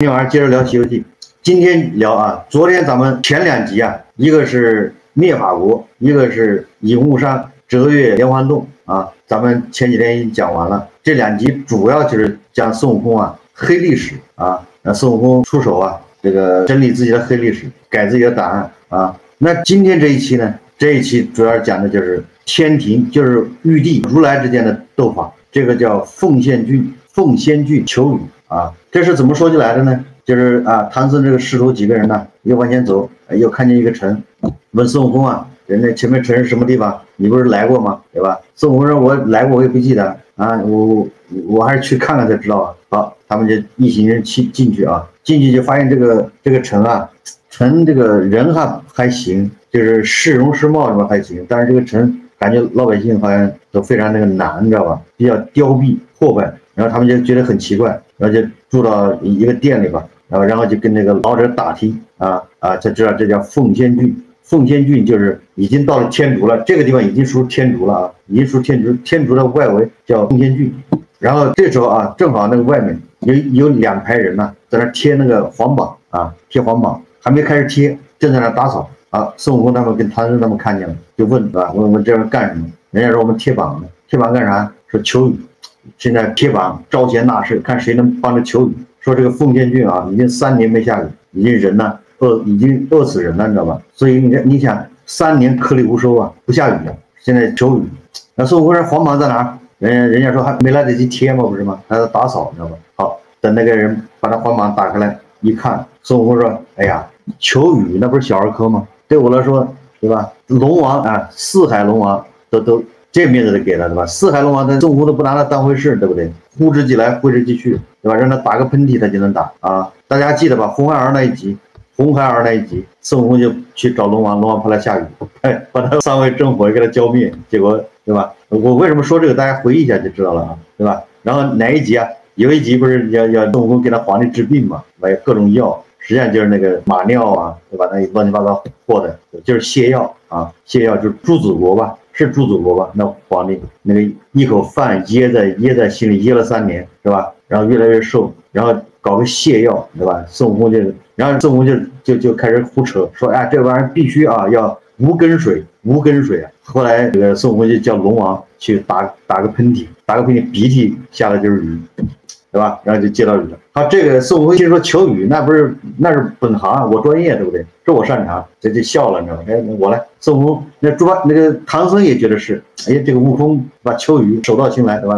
今天晚上接着聊《西游记》，今天聊啊，昨天咱们前2集啊，一个是灭法国，一个是隐雾山折越连环洞啊，咱们前几天已经讲完了。这2集主要就是讲孙悟空啊黑历史啊，让孙悟空出手啊，这个整理自己的黑历史，改自己的档案啊。那今天这一期呢，这一期主要讲的就是天庭，就是玉帝如来之间的斗法，这个叫凤仙郡求雨。啊，这是怎么说起来的呢？就是啊，唐僧这个师徒几个人呢，又往前走，又看见一个城，问孙悟空啊，人家前面城是什么地方？你不是来过吗？对吧？孙悟空说：“我来过，我也不记得啊，我还是去看看才知道啊。”好，他们就一行人进去啊，进去就发现这个城啊，城这个人还行，就是市容市貌什么还行，但是这个城感觉老百姓好像都非常那个难，你知道吧？比较凋敝破败。然后他们就觉得很奇怪，然后就住到一个店里吧，然后就跟那个老者打听才知道这叫凤仙郡。凤仙郡就是已经到了天竺了，这个地方已经属天竺了啊，已经属天竺。天竺的外围叫凤仙郡。然后这时候啊，正好那个外面有2排人呢，在那贴那个黄榜啊，贴黄榜还没开始贴，正在那打扫啊。孙悟空他们跟唐僧他们看见了，就问啊，问这人干什么？人家说我们贴榜呢，贴榜干啥？说求雨。现在贴榜招贤纳士，看谁能帮着求雨。说这个凤仙郡啊，已经3年没下雨，已经人呢已经饿死人了，你知道吧？所以你想3年颗粒无收啊，不下雨了，现在求雨。那孙悟空说黄榜在哪儿？人家说还没来得及贴嘛，不是吗？还在打扫，你知道吧？好，等那个人把那黄榜打开来一看，孙悟空说：“哎呀，求雨那不是小儿科吗？对我来说，对吧？龙王啊，四海龙王都。”这面子都给了，对吧？四海龙王，他孙悟空都不拿他当回事，对不对？呼之即来，挥之即去，对吧？让他打个喷嚏，他就能打啊！大家记得吧？红孩儿那一集，孙悟空就去找龙王，龙王怕他下雨，把他3位真火给他浇灭，结果，对吧？我为什么说这个？大家回忆一下就知道了啊，对吧？然后哪一集啊？有一集不是要孙悟空给他皇帝治病嘛，有各种药，实际上就是那个马尿啊，对吧？那乱七八糟和的，就是泻药啊，泻药就是朱子国吧。是朱子国吧？那皇帝那个一口饭噎在心里，噎了3年，是吧？然后越来越瘦，然后搞个泻药，对吧？孙悟空然后孙悟空就开始胡扯，说哎，这玩意儿必须啊要无根水啊。后来这个孙悟空就叫龙王去打个喷嚏，鼻涕下来就是雨，对吧？然后就接到雨了。好，这个孙悟空听说求雨，那是本行，我专业，对不对？这我擅长，这就笑了，你知道吗？哎，我来，孙悟空，那个唐僧也觉得是，哎，这个悟空把求雨手到擒来，对吧？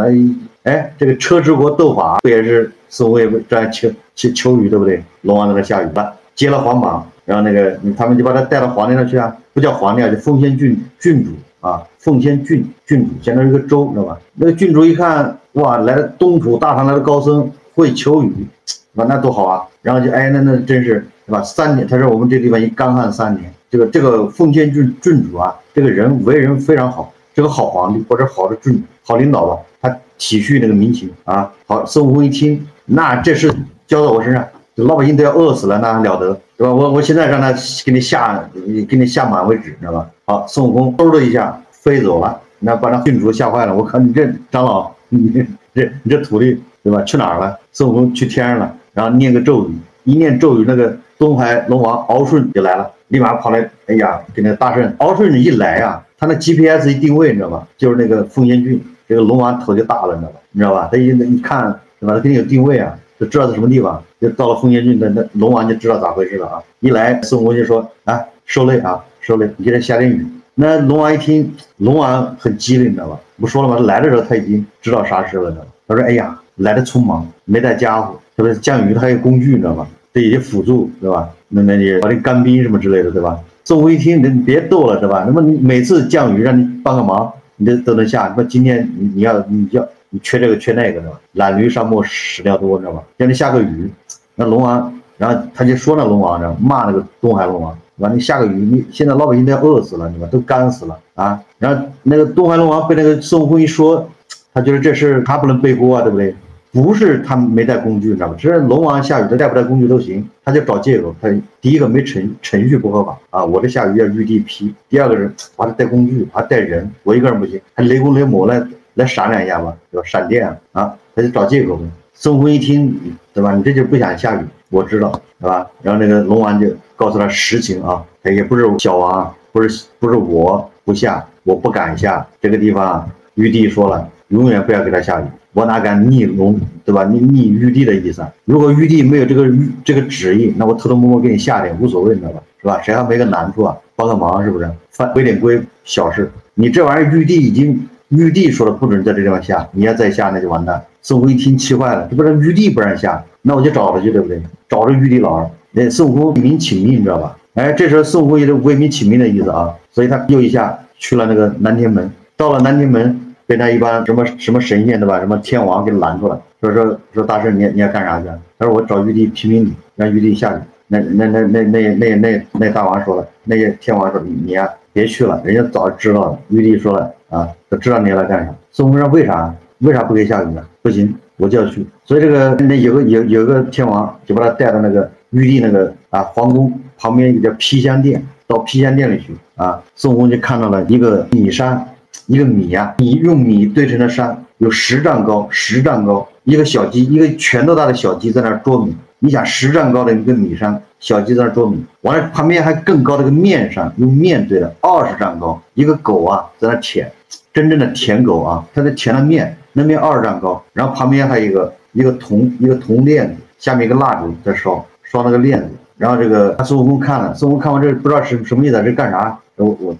哎，这个车之国斗法不也是孙悟空也这样求雨，对不对？龙王在那下雨了，接了黄榜，然后那个他们就把他带到皇帝那去啊，不叫皇帝啊，就凤仙郡主啊，凤仙郡主，相当于一个州，知道吧？那个郡主一看，哇，来了东土大唐来的高僧会求雨，那多好啊！然后就哎，那真是。对吧？3年，他说我们这地方一干旱3年，这个凤仙郡主啊，这个人为人非常好，这个好皇帝或者好的好领导吧，他体恤那个民情啊。好，孙悟空一听，那这事交到我身上，老百姓都要饿死了，那还了得，对吧？我现在让他给你下马为止，知道吧？好，孙悟空嗖的一下飞走了，那把那郡主吓坏了。我靠，你这长老，你这徒弟，对吧？去哪儿了？孙悟空去天上了，然后念个咒语。一念咒语，那个东海龙王敖顺就来了，立马跑来，哎呀，给那个大圣敖顺一来啊，他那 GPS 一定位，你知道吧？就是那个凤仙郡，这个龙王头就大了，你知道吧？他一看，对吧？他给你有定位啊，就知道是什么地方，就到了凤仙郡，那龙王就知道咋回事了啊！一来，孙悟空就说啊，受累啊，受累，你给他下点雨。那龙王一听，龙王很机灵，你知道吧？不说了吗？来的时候他已经知道啥事了，你知道吧？他说，哎呀，来的匆忙，没带家伙。特别是降雨，它还有工具，你知道吧？这也辅助，对吧？那你搞点干冰什么之类的，对吧？孙悟空一听，你别逗了，对吧？那么你每次降雨让你帮个忙，你都能下。那么今天你缺这个缺那个，对吧？懒驴上磨屎尿多，你知道吧？让你下个雨，那龙王，然后他就说那龙王，知道骂那个东海龙王，对吧？你下个雨，你现在老百姓都要饿死了，对吧？都干死了啊！然后那个东海龙王被那个孙悟空一说，他觉得这事他不能背锅啊，对不对？不是他没带工具，你知道吗？只是龙王下雨，他带不带工具都行，他就找借口。他第一个没程序不合法啊，我这下雨要玉帝批。第二个是我还带工具，还带人，我一个人不行，还雷公雷母来闪2下吧，对吧？闪电啊，他就找借口。孙悟空一听，对吧？你这就不想下雨，我知道，对吧？然后那个龙王就告诉他实情啊，也不是小王啊，不是我不下，我不敢下这个地方。玉帝说了，永远不要给他下雨，我哪敢逆龙，对吧？逆玉帝的意思。如果玉帝没有这个旨意，那我偷偷摸摸给你下点无所谓，你知道吧？是吧？谁还没个难处啊？帮个忙是不是？回点规小事，你这玩意儿玉帝说了不准在这地方下，你要再下那就完蛋。孙悟空一听气坏了，这不是玉帝不让下，那我就找他去，对不对？找着玉帝老人，那孙悟空为民请命，你知道吧？哎，这时候孙悟空也是为民请命的意思啊，所以他又一下去了那个南天门，到了南天门，被那一帮什么神仙对吧？什么天王给拦住了，说大圣你要干啥去？他说我找玉帝评评理，让玉帝下去。那大王说了，那些天王说你呀别去了，人家早就知道了。玉帝说了啊，都知道你来干啥。孙悟空说为啥不给下雨呢？不行，我就要去。所以这个有个天王就把他带到那个玉帝那个皇宫旁边一个叫披香殿，到披香殿里去啊。孙悟空就看到了一个米山，一个米呀，用米堆成的山，有10丈高，一个小鸡，一个拳头大的小鸡在那捉米。你想10丈高的一个米山，小鸡在那捉米，完了旁边还更高的一个面山，用面堆的20丈高，一个狗啊在那舔，真正的舔狗啊，它在舔了面，那面20丈高，然后旁边还有一个铜链子，下面一个蜡烛在烧那个链子，然后这个孙悟空看了，孙悟空看完这不知道是什么意思，这干啥？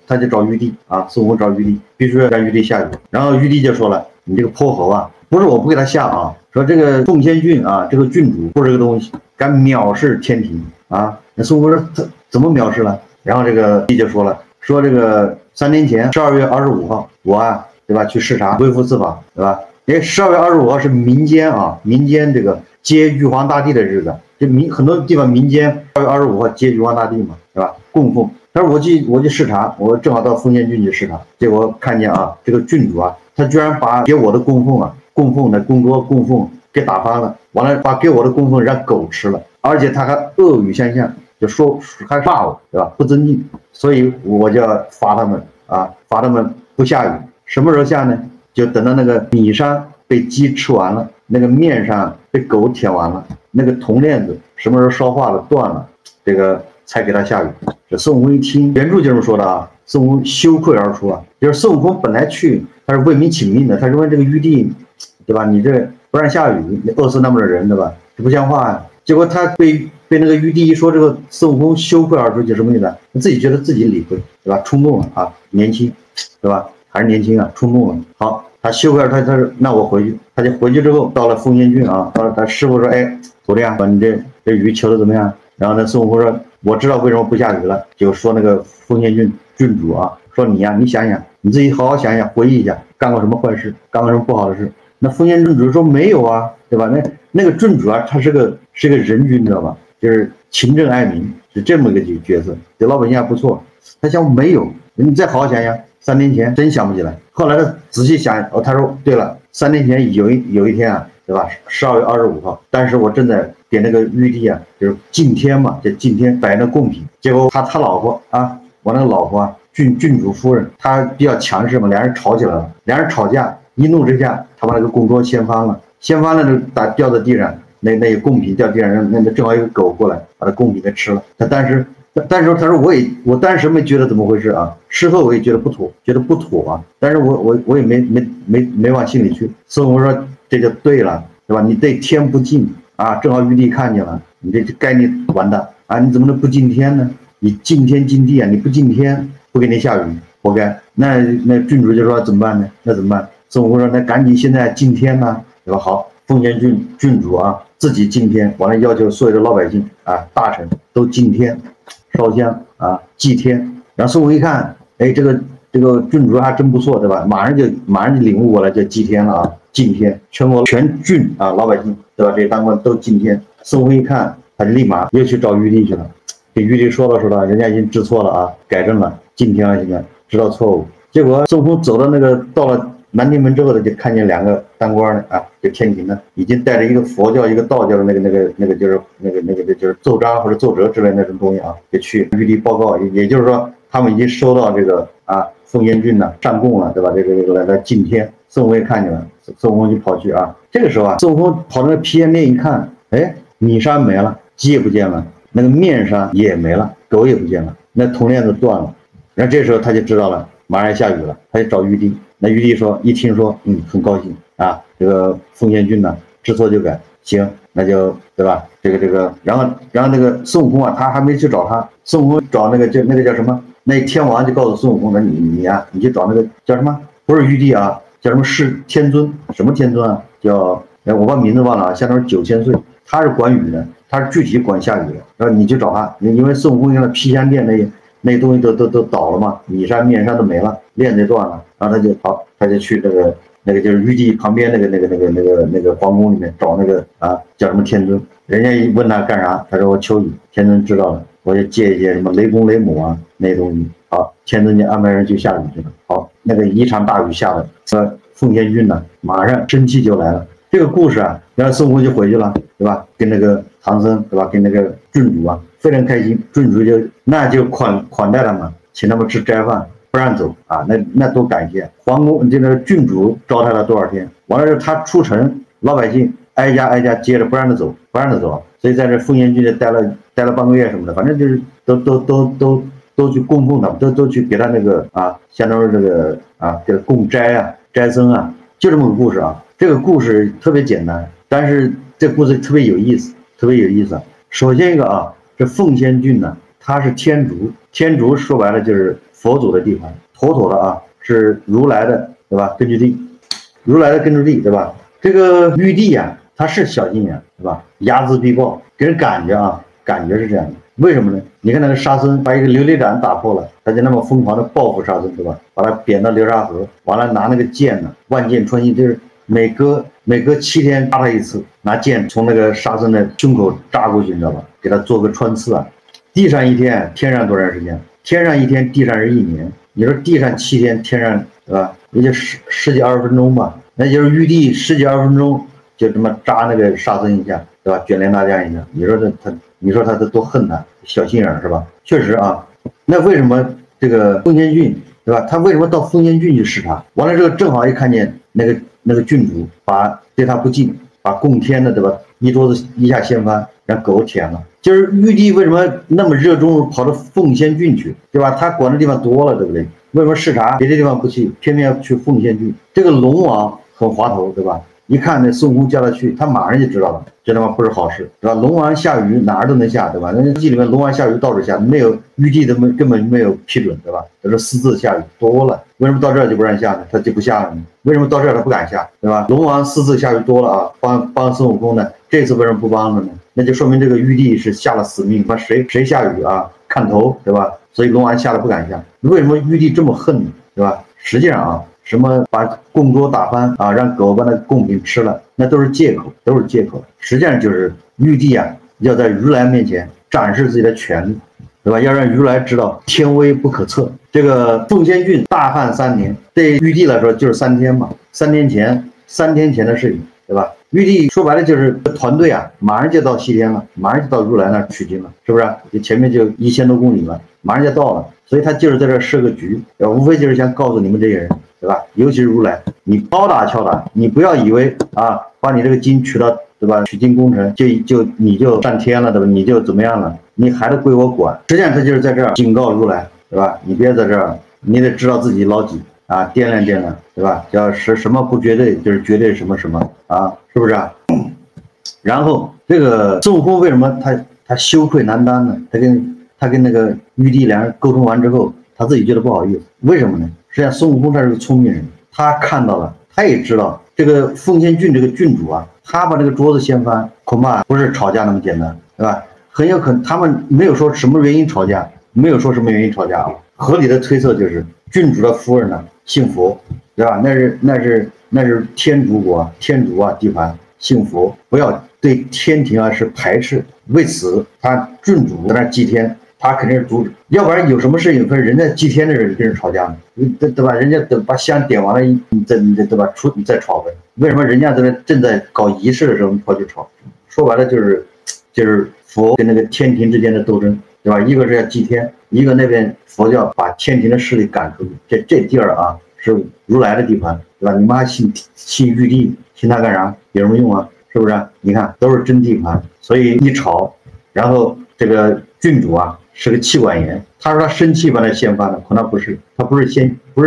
他就找玉帝啊，孙悟空找玉帝，必须让玉帝下雨，然后玉帝就说了，你这个泼猴啊，不是我不给他下啊。说这个奉仙郡啊，这个郡主不是这个东西，敢藐视天庭啊！那孙悟空说他怎么藐视了？然后这个帝就说了，说这个3年前12月25号，我啊，对吧，去视察微服私访，对吧？12月25号是民间这个接玉皇大帝的日子，就很多地方民间2月25号接玉皇大帝嘛，对吧？供奉。但是我去视察，我正好到奉仙郡去视察，结果看见啊，这个郡主啊，他居然把给我的供奉的供桌供奉给打翻了，完了把给我的供奉让狗吃了，而且他还恶语相向，就说还骂我，对吧？不尊敬，所以我就要罚他们啊，罚他们不下雨。什么时候下呢？就等到那个米山被鸡吃完了，那个面上被狗舔完了，那个铜链子什么时候烧化了断了，这个才给他下雨。这孙悟空一听，原著就这么说的啊，孙悟空羞愧而出啊，就是孙悟空本来去他是为民请命的，他是问这个玉帝，对吧？你这不让下雨，你饿死那么多人，对吧？这不像话呀！结果他被那个玉帝一说，这个孙悟空羞愧而出，就什么意思？自己觉得自己理亏，对吧？冲动了啊，年轻，对吧？还是年轻啊，冲动了。好，他羞愧而出，他说那我回去，他就回去之后到了奉仙郡啊，到了他师傅说，哎，徒弟啊，你这雨求的怎么样？然后呢，孙悟空说，我知道为什么不下雨了，就说那个奉仙郡郡主啊，说你呀，你想想，你自己好好想想，回忆一下，干过什么坏事，干过什么不好的事。那奉仙郡主说没有啊，对吧？那个郡主啊，他是个人君，知道吧？就是勤政爱民，是这么个角色，对老百姓还不错。他想没有，你再好好想想，3年前真想不起来。后来他仔细想，他说对了，3年前有一天啊，对吧？12月25号，当时我正在给那个玉帝啊，就是敬天嘛，就敬天摆那贡品，结果他老婆啊，我那个老婆啊，郡主夫人，她比较强势嘛，两人吵起来了，两人吵架。一怒之下，他把那个供桌掀翻了，就掉在地上，那个贡品掉地上，那正好有个狗过来把那贡品给吃了。他当时他说我当时没觉得怎么回事啊，事后我也觉得不妥啊，但是我也没往心里去。孙悟空说这就对了，对吧？你对天不敬啊，正好玉帝看见了，你这该你完蛋啊！你怎么能不敬天呢？你敬天敬地啊，你不敬天，不给你下雨，活该。那郡主就说怎么办呢？那怎么办？孙悟空说：“那赶紧现在敬天呐，对吧？好，奉仙郡主啊，自己敬天，完了要求所有的老百姓啊、大臣都敬天，烧香啊，祭天。然后孙悟空一看，哎，这个郡主还真不错，对吧？马上就领悟过来，就祭天了啊，敬天，全国全郡啊老百姓，对吧？这些当官都敬天。孙悟空一看，他就立马又去找玉帝去了，给玉帝说了，人家已经知错了啊，改正了，敬天了，现在知道错误。结果孙悟空走到到了南天门之后呢，就看见2个当官的啊，就天庭的，已经带着一个佛教一个道教的那个就是奏章或者奏折之类那种东西啊，就去玉帝报告，也就是说他们已经收到这个啊奉仙郡呢上贡了，对吧？这个来敬天。孙悟空也看见了，孙悟空就跑去啊，这个时候啊，孙悟空跑到那披烟殿一看，哎，米山没了，鸡也不见了，那个面上也没了，狗也不见了，那铜链子断了。然后这时候他就知道了，马上要下雨了，他就找玉帝。那玉帝说，一听说，很高兴啊，这个奉先郡呢，知错就改，行，那就对吧？这个，然后那个孙悟空啊，他还没去找他，孙悟空找那个叫什么？那天王就告诉孙悟空，那你去找那个叫什么？不是玉帝啊，叫什么是天尊？什么天尊啊？叫我把名字忘了啊，相当于9000岁，他是管雨的，他是具体管下雨的。然后你去找他，因为孙悟空那披香殿那东西都倒了嘛，米山面山都没了，链子断了，然后他就去那个就是玉帝旁边那个皇宫里面找那个叫什么天尊。人家一问他干啥，他说我求雨。天尊知道了，我就借一些什么雷公雷母啊那些东西。好，天尊就安排人去下雨去了。好，那个一场大雨下了，奉先郡呢马上生气就来了。这个故事啊，然后孙悟空就回去了，对吧？跟那个唐僧，对吧？跟那个郡主啊，非常开心。郡主就款待他们，请他们吃斋饭，不让走啊。那多感谢！皇宫这个郡主招待了多少天？完了之后他出城，老百姓挨家接着不让他走。所以在这奉先郡就待了半个月什么的，反正就是都去供奉他们，都去给他那个相当于这个给他供斋啊，斋僧啊，就这么个故事啊。这个故事特别简单，但是这故事特别有意思。首先一个这奉先郡呢，它是天竺说白了就是佛祖的地盘，妥妥的是如来的，对吧？根据地，对吧？这个玉帝他是小心眼，对吧？睚眦必报，给人感觉是这样的。为什么呢？你看那个沙僧把一个琉璃盏打破了，他就那么疯狂的报复沙僧，对吧？把他贬到流沙河，完了拿那个剑呢，万箭穿心，就是每隔7天扎他一次，拿剑从那个沙僧的胸口扎过去，你知道吧？给他做个穿刺。地上一天，天上多长时间？天上一天，地上是1年。你说地上7天，天上对吧？也就十几20分钟吧。那就是玉帝10几20分钟就这么扎那个沙僧一下，对吧？卷帘大将一下，你说他多恨他，小心眼是吧？确实那为什么这个奉先郡，对吧？他为什么到奉先郡去视察？完了之后正好一看见那个郡主对他不敬，把供天的，对吧？一桌子一下掀翻，让狗舔了。就是玉帝为什么那么热衷跑到奉先郡去，对吧？他管的地方多了，对不对？为什么视察别的地方不去，偏偏要去奉先郡？这个龙王很滑头，对吧？一看那孙悟空叫他去，他马上就知道了，这他妈不是好事，对吧？龙王下雨哪儿都能下，对吧？那记里面龙王下雨到处下，没有玉帝根本没有批准，对吧？都是私自下雨多了，为什么到这儿就不让下呢？他就不下了呢？为什么到这儿他不敢下，对吧？龙王私自下雨多了帮孙悟空呢，这次为什么不帮了呢？那就说明这个玉帝是下了死命，把谁下雨看头，对吧？所以龙王下了不敢下。为什么玉帝这么恨呢？对吧？实际上什么把供桌打翻让狗把那贡品吃了，那都是借口。实际上就是玉帝要在如来面前展示自己的权力，对吧？要让如来知道天威不可测。这个奉先郡大旱3年，对玉帝来说就是3天嘛，3天前的事情，对吧？玉帝说白了就是团队马上就到西天了，马上就到如来那儿取经了，是不是？就前面就1000多公里了，马上就到了，所以他就是在这设个局，无非就是想告诉你们这些人，对吧？尤其是如来，你包打敲打，你不要以为把你这个经取到，对吧？取经工程你就上天了，对吧？你就怎么样了？你还得归我管。实际上他就是在这儿警告如来，对吧？你别在这儿，你得知道自己老几掂量，对吧？叫什么不绝对，就是绝对什么是不是然后这个孙悟空为什么他羞愧难当呢？他跟那个玉帝两人沟通完之后，他自己觉得不好意思，为什么呢？实际上孙悟空他是个聪明人，他看到了，他也知道这个奉先郡这个郡主他把这个桌子掀翻，恐怕不是吵架那么简单，对吧？很有可能他们没有说什么原因吵架，合理的推测就是郡主的夫人信佛，对吧？那是天竺地盘，信佛，不要对天庭是排斥。为此，他郡主在那祭天，他肯定是阻止，要不然有什么事情跟人家祭天的人跟人吵架呢？对吧？人家等把香点完了，你对吧？你再吵呗。为什么人家在那正在搞仪式的时候，你跑去吵？说白了就是佛跟那个天庭之间的斗争，对吧？一个是要祭天，一个那边佛教把天庭的势力赶出去。这地儿是如来的地盘，对吧？你们还信玉帝，信他干啥？有什么用啊？是不是？你看都是真地盘，所以一吵然后这个郡主啊是个气管炎，他说他生气把他掀翻了，可能不是，他不是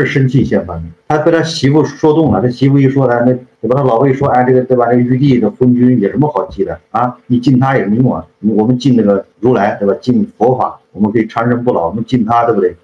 生气掀翻的，他被他媳妇说动了，他媳妇一说他那对吧，他老婆一说，哎，这个对吧，这个玉帝的昏君有什么好记的啊？你敬他有什么用啊？我们敬那个如来对吧？敬佛法，我们可以长生不老，我们敬他对不对？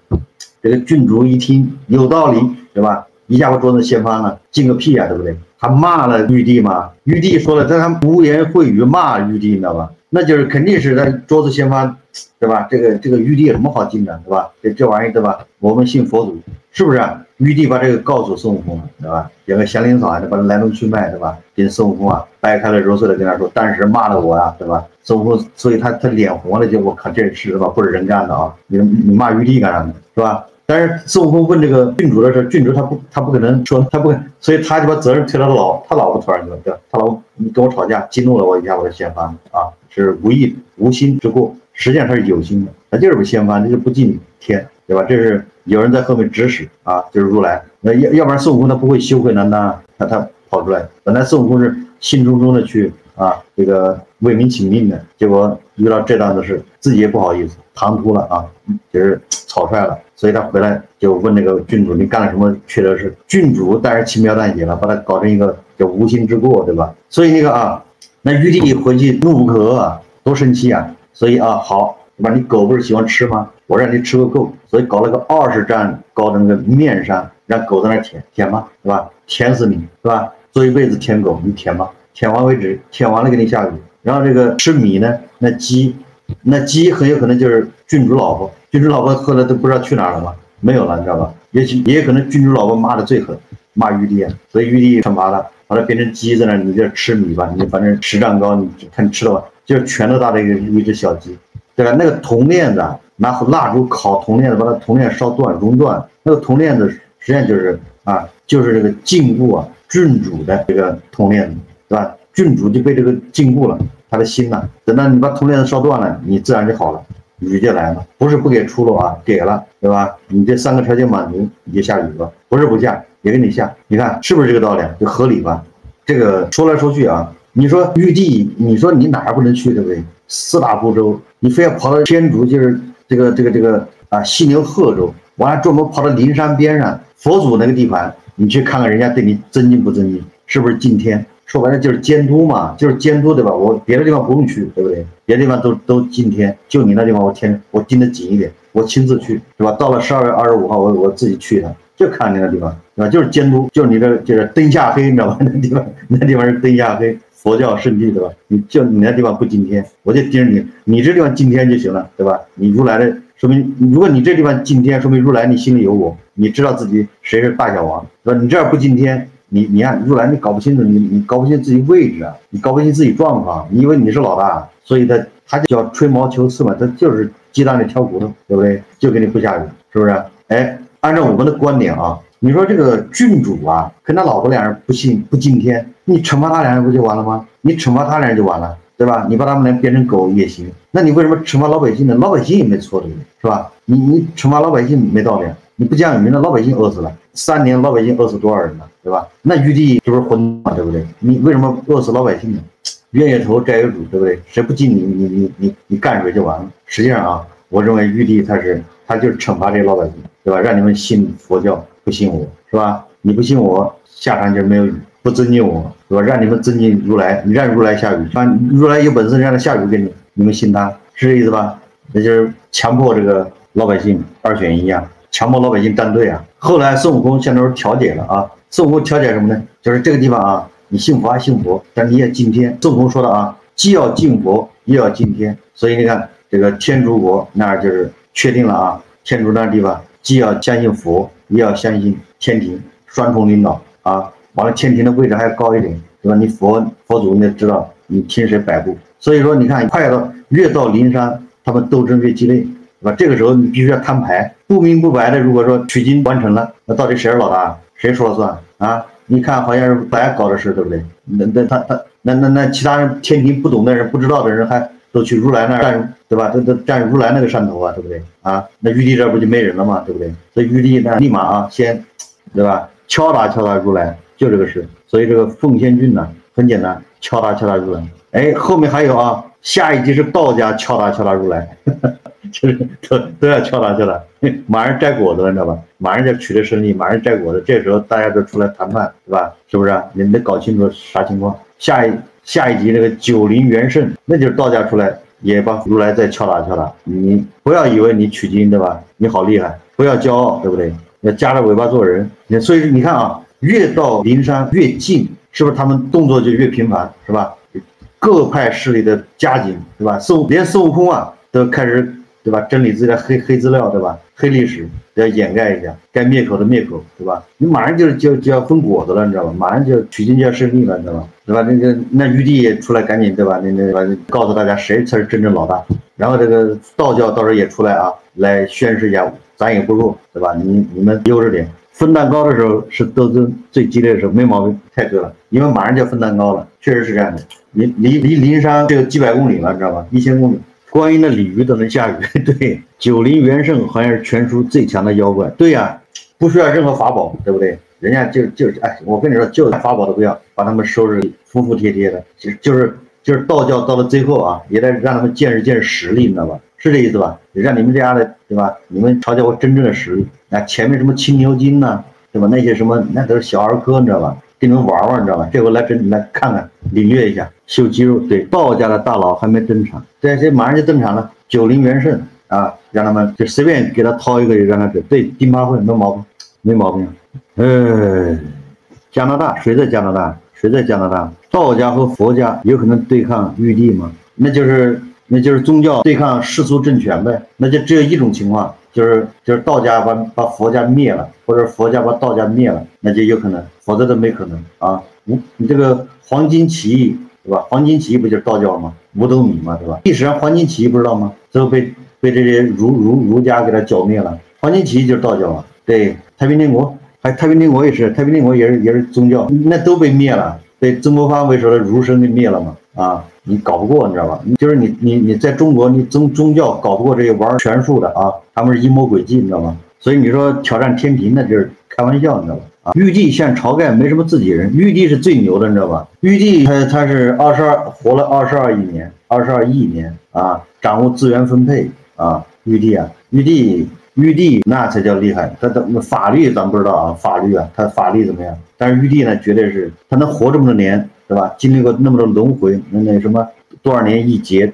这个郡主一听有道理对吧？一下把桌子掀翻了，敬个屁啊，对不对？他骂了玉帝嘛，玉帝说了，但他污言秽语骂玉帝，你知道吧？那就是肯定是他桌子掀翻，对吧？这个玉帝有什么好敬的，对吧？这玩意对吧？我们信佛祖，是不是啊？玉帝把这个告诉孙悟空了，对吧？演个祥林嫂，把他来龙去脉，对吧？跟孙悟空啊掰开了揉碎了跟他说，当时骂了我啊，对吧？孙悟空，所以他脸红了，就我靠，这事是吧？不是人干的啊！你骂玉帝干啥呢？是吧？但是孙悟空问这个郡主的时候，郡主他不可能说，他不可能，所以他就把责任推到他老婆头上去了，对吧？他老婆你跟我吵架，激怒了我一下，我就掀翻了啊，是无意无心之过，实际上他是有心的，他就是不掀翻，这就不敬天，对吧？这是有人在后面指使啊，就是如来。那要不然孙悟空他不会羞愧难当，他跑出来，本来孙悟空是兴冲冲的去啊这个为民请命的，结果遇到这档子事，自己也不好意思，唐突了啊，就是草率了。所以他回来就问那个郡主，你干了什么缺德事？郡主当然轻描淡写了，把他搞成一个叫无心之过，对吧？所以那个啊，那玉帝回去怒不可遏啊，多生气啊！所以啊，好，对吧？你狗不是喜欢吃吗？我让你吃个够，所以搞了个20丈高的那个面山，让狗在那舔吧，对吧？舔死你，对吧？做一辈子舔狗，你舔吧，舔完为止，舔完了给你下雨。然后这个吃米呢，那鸡很有可能就是郡主老婆。郡主老婆后来都不知道去哪儿了嘛，没有了，你知道吧？也有可能郡主老婆骂的最狠，骂玉帝啊，所以玉帝惩罚他，把他变成鸡在那，你就吃米吧，你反正10丈高，你看吃了吧，就是拳头大的一只小鸡，对吧？那个铜链子，拿蜡烛烤铜链子，把它铜链烧断熔断，那个铜链子实际上就是就是这个禁锢啊郡主的这个铜链子，对吧？郡主就被这个禁锢了，他的心呐，等到你把铜链子烧断了，你自然就好了。雨就来了，不是不给出路啊，给了，对吧？你这3个条件满足，你就下雨吧，不是不下，也给你下，你看是不是这个道理？就合理吧？这个说来说去啊，你说玉帝，你说你哪儿不能去，对不对？4大部洲，你非要跑到天竺，就是这个犀牛贺州，完了专门跑到灵山边上佛祖那个地盘，你去看看人家对你尊敬不尊敬，是不是敬天？说白了就是监督嘛，就是监督，对吧？我别的地方不用去，对不对？别的地方都敬天，就你那地方我盯得紧一点，我亲自去，对吧？到了12月25号，我自己去一趟，就看那个地方，对吧？就是监督，就是你这就是灯下黑，你知道吧？那地方是灯下黑，佛教圣地，对吧？你那地方不敬天，我就盯着你，你这地方敬天就行了，对吧？你如来的说明，如果你这地方敬天，说明如来你心里有我，你知道自己谁是大小王，对吧？你这儿不敬天。你看如来，你搞不清楚，你搞不清自己位置啊，你搞不清自己状况，你以为你是老大，所以他就叫吹毛求疵嘛，他就是鸡蛋里挑骨头，对不对？就给你不下雨，是不是？哎，按照我们的观点啊，你说这个郡主啊，跟他老婆俩人不敬天，你惩罚他俩人不就完了吗？你惩罚他俩人就完了，对吧？你把他们俩变成狗也行，那你为什么惩罚老百姓呢？老百姓也没错，对不对？是吧？你惩罚老百姓没道理，你不降雨，那老百姓饿死了，3年老百姓饿死多少人呢？对吧？那玉帝是不是混嘛？对不对？你为什么饿死老百姓呢？冤有头债有主，对不对？谁不敬你干水就完了。实际上啊，我认为玉帝他就是惩罚这些老百姓，对吧？让你们信佛教，不信我，是吧？你不信我，下场就是没有雨；不尊敬我，对吧？让你们尊敬如来，你让如来下雨，如来有本事让他下雨给你，你们信他，是这意思吧？那就是强迫这个老百姓2选1啊，强迫老百姓站队啊。后来孙悟空现在是调解了啊。孙悟空调解什么呢？就是这个地方啊，你信佛还信佛，但你也敬天。孙悟空说的啊，既要敬佛，又要敬天。所以你看这个天竺国那儿就是确定了啊，天竺那地方既要相信佛，也要相信天庭，双重领导啊。完了，天庭的位置还要高一点，对吧？你佛祖你得知道你听谁摆布。所以说你看，越到灵山，他们斗争越激烈，对吧？这个时候你必须要摊牌，不明不白的。如果说取经完成了，那到底谁是老大？谁说了算啊？你看好像是大家搞的事，对不对？那其他人天庭不懂的人、不知道的人还都去如来那儿站，对吧？都站如来那个山头啊，对不对？啊，那玉帝这不就没人了嘛，对不对？所以玉帝呢，立马啊，先，对吧？敲打如来，就这个事。所以这个奉仙郡呢，很简单，敲打如来。哎，后面还有啊，下一集是道家敲打如来，就是都要敲打，马上摘果子了，你知道吧？马上就取得胜利，马上摘果子，这时候大家都出来谈判，对吧？是不是啊？你得搞清楚啥情况。下一集这个九灵元圣，那就是道家出来也把如来再敲打。你不要以为你取经，对吧？你好厉害，不要骄傲，对不对？要夹着尾巴做人。所以你看啊，越到灵山越近，是不是他们动作就越频繁，是吧？各派势力的加紧，对吧？连孙悟空啊都开始，对吧？整理自己的黑资料，对吧？黑历史都要掩盖一下，该灭口的灭口，对吧？你马上就要分果子了，你知道吧？马上就取经就要胜利了，你知道吧？对吧？那玉帝也出来赶紧，对吧？告诉大家谁才是真正老大。然后这个道教到时候也出来啊，来宣示一下，咱也不弱，对吧？你们悠着点。分蛋糕的时候是斗争最激烈的时候，没毛病，太对了，因为马上就要分蛋糕了，确实是这样的。离灵山这个几百公里了，知道吧？1000公里。观音的鲤鱼都能下雨，对，九灵元圣好像是全书最强的妖怪，对呀，不需要任何法宝，对不对？人家就是哎，我跟你说，就法宝都不要，把他们收拾服服帖帖的，就是道教到了最后啊，也得让他们见识实力，你知道吧？是这意思吧？让你们这样的，对吧？你们瞧瞧我真正的实力。那前面什么青牛精呐，对吧？那些什么那都是小儿科，你知道吧？给你们玩，你知道吧？这回来看看，领略一下，秀肌肉。对，道家的大佬还没登场，这马上就登场了。九灵元圣啊，让他们就随便给他掏一个，让他这对丁八会没毛病。加拿大谁在加拿大？道家和佛家有可能对抗玉帝吗？那就是宗教对抗世俗政权呗。那就只有一种情况，就是道家把佛家灭了，或者佛家把道家灭了，那就有可能，否则都没可能啊。你这个黄巾起义，对吧？黄巾起义不就是道教吗？五斗米嘛，对吧？历史上黄巾起义不知道吗？最后被这些儒家给他剿灭了。黄巾起义就是道教啊。对，太平天国也是，太平天国也是宗教，那都被灭了，被曾国藩为首的儒生给灭了嘛。啊，你搞不过，你知道吧？就是你在中国，你宗教搞不过这些玩权术的啊，他们是阴谋诡计，你知道吗？所以你说挑战天平，那就是开玩笑，你知道吧？啊，玉帝像晁盖没什么自己人，玉帝是最牛的，你知道吧？玉帝他是活了22亿年啊，掌握资源分配啊，玉帝那才叫厉害，他的法律咱不知道啊，他法律怎么样？但是玉帝呢，绝对是他能活这么多年，对吧？经历过那么多轮回，那什么多少年一劫，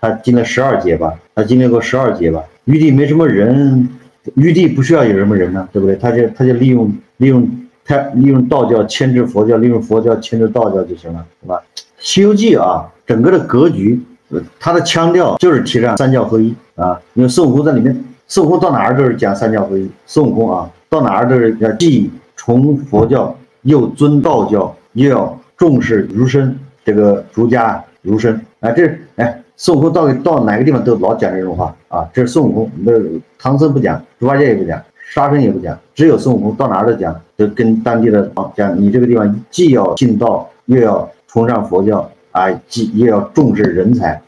他经历12劫吧，经历过12劫吧。玉帝没什么人，玉帝不需要有什么人呢，对不对？他就利用道教牵制佛教，利用佛教牵制道教就行了，对吧？《西游记》啊，整个的格局，它的腔调就是提倡三教合一啊，因为孙悟空在里面。孙悟空到哪儿都是讲三教合一，孙悟空啊，到哪儿都是要既崇佛教，又尊道教，又要重视儒生，这个儒家儒生啊，孙悟空到哪个地方都老讲这种话啊，这是孙悟空，那唐僧不讲，猪八戒也不讲，沙僧也不讲，只有孙悟空到哪儿都讲，就跟当地的讲，你这个地方既要敬道，又要崇尚佛教啊，又要重视人才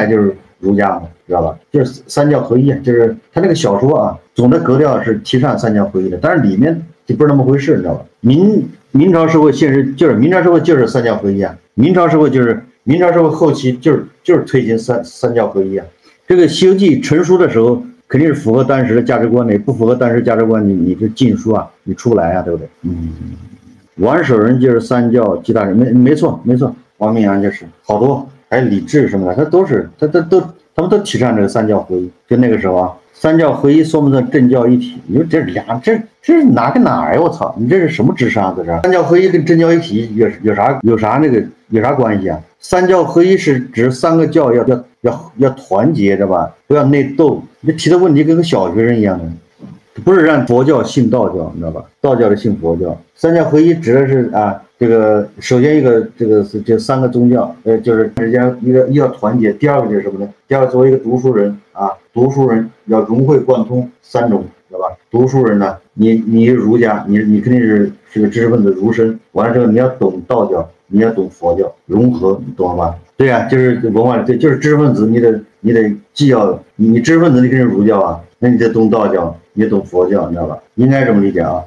就是儒家嘛。知道吧？就是三教合一，就是他这个小说啊，总的格调是提倡三教合一的，但是里面就不是那么回事，你知道吧？明朝社会现实就是三教合一啊，明朝社会后期就是推行三教合一啊。这个《西游记》成书的时候，肯定是符合当时的价值观的，也不符合当时价值观，你这禁书啊，你出不来啊，对不对？王守仁就是三教几大人，没错，王明阳就是好多，还有李治什么的，他们都提倡这个三教合一，就那个时候啊，三教合一说不算政教一体。你说这是哪跟哪呀？我操，你这是什么智商？这是三教合一跟政教一体有啥关系啊？三教合一是指三个教要团结，知道吧？不要内斗。你提的问题跟个小学生一样的，不是让佛教信道教，你知道吧？道教的信佛教。三教合一指的是啊。这个首先这三个宗教，就是之间一个要团结，第二个就是什么呢？第二个作为一个读书人啊，读书人要融会贯通三种，知道吧？读书人呢，你是儒家，你肯定是个知识分子儒生，完了之后你要懂道教，你要懂佛教，融合，你懂了吧？对呀，就是文化，对，就是知识分子，你得既要你知识分子，你肯定是儒教啊，那你得懂道教，你得懂佛教，你知道吧？应该这么理解啊。